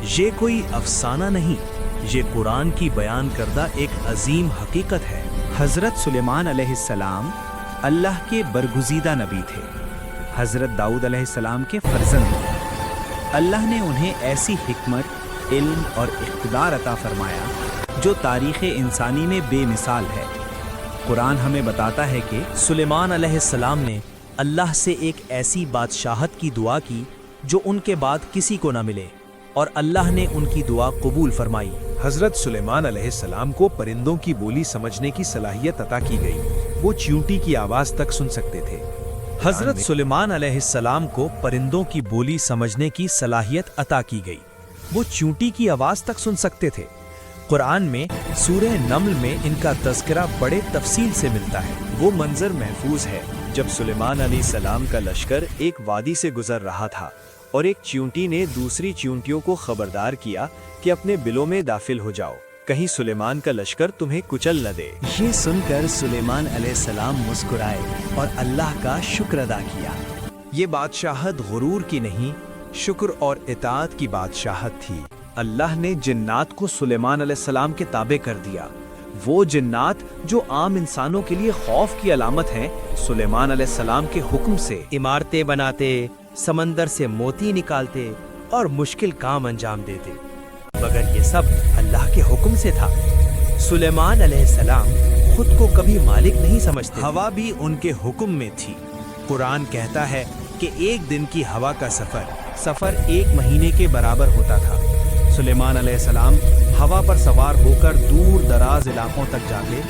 یہ کوئی افسانہ نہیں، یہ قرآن کی بیان کردہ ایک عظیم حقیقت ہے۔ حضرت سلیمان علیہ السلام اللہ کے برگزیدہ نبی تھے۔ حضرت داؤد علیہ السلام کے فرزند تھے۔ اللہ نے انہیں ایسی حکمت، علم اور اقتدار عطا فرمایا جو تاریخ انسانی میں بے مثال ہے۔ قرآن ہمیں بتاتا ہے کہ سلیمان علیہ السلام نے اللہ سے ایک ایسی بادشاہت کی دعا کی جو ان کے بعد کسی کو نہ ملے، اور اللہ نے ان کی دعا قبول فرمائی۔ حضرت سلیمان علیہ السلام کو پرندوں کی بولی سمجھنے کی صلاحیت عطا کی گئی۔ وہ چیونٹی کی آواز تک سن سکتے تھے۔ حضرت سلیمان علیہ السلام کو پرندوں کی بولی سمجھنے کی صلاحیت عطا کی گئی۔ وہ چیونٹی کی آواز تک سن سکتے تھے۔ قرآن میں سورہ نمل میں ان کا تذکرہ بڑے تفصیل سے ملتا ہے۔ وہ منظر محفوظ ہے جب سلیمان علیہ السلام کا لشکر ایک وادی سے گزر رہا تھا اور ایک چیونٹی نے دوسری چیونٹیوں کو خبردار کیا کہ اپنے بلوں میں داخل ہو جاؤ، کہیں سلیمان کا لشکر تمہیں کچل نہ دے۔ یہ سن کر سلیمان علیہ السلام مسکرائے اور اللہ کا شکر ادا کیا۔ یہ بادشاہت غرور کی نہیں، شکر اور اطاعت کی بادشاہت تھی۔ اللہ نے جنات کو سلیمان علیہ السلام کے تابع کر دیا۔ وہ جنات جو عام انسانوں کے لیے خوف کی علامت ہیں، سلیمان علیہ السلام کے حکم سے عمارتیں بناتے، سمندر سے موتی نکالتے اور مشکل کام انجام دیتے، مگر یہ سب اللہ کے حکم سے تھا۔ سلیمان علیہ السلام خود کو کبھی مالک نہیں سمجھتے۔ ہوا بھی ان کے حکم میں تھی۔ قرآن کہتا ہے کہ ایک دن کی ہوا کا سفر ایک مہینے کے برابر ہوتا تھا۔ سلیمان علیہ السلام ہوا پر سوار ہو کر دور دراز علاقوں تک جاتے،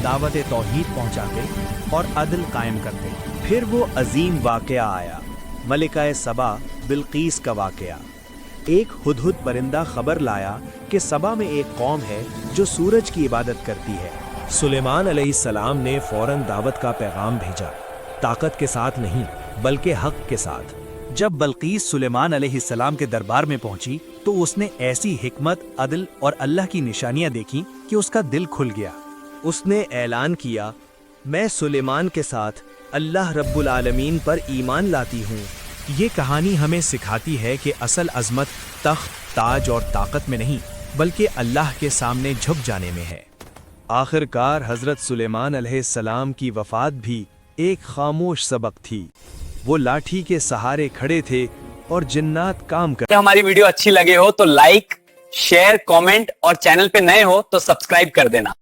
دعوت توحید پہنچاتے اور عدل قائم کرتے۔ پھر وہ عظیم واقعہ آیا، ملکہ سبا بلقیس کا واقعہ۔ ایک ہدہد پرندہ خبر لایا کہ سبا میں ایک قوم ہے جو سورج کی عبادت کرتی ہے۔ سلیمان علیہ السلام نے فوراً دعوت کا پیغام بھیجا، طاقت کے ساتھ نہیں بلکہ حق کے ساتھ۔ جب بلقیس سلیمان علیہ السلام کے دربار میں پہنچی تو اس نے ایسی حکمت، عدل اور اللہ کی نشانیاں دیکھیں کہ اس کا دل کھل گیا۔ اس نے اعلان کیا، میں سلیمان کے ساتھ اللہ رب العالمین پر ایمان لاتی ہوں۔ یہ کہانی ہمیں سکھاتی ہے کہ اصل عظمت تخت، تاج اور طاقت میں نہیں بلکہ اللہ کے سامنے جھک جانے میں ہے۔ آخر کار حضرت سلیمان علیہ السلام کی وفات بھی ایک خاموش سبق تھی۔ وہ لاٹھی کے سہارے کھڑے تھے اور جنات کام کر۔ ہماری ویڈیو اچھی لگے ہو تو لائک، شیئر، کامنٹ اور چینل پہ نئے ہو تو سبسکرائب کر دینا۔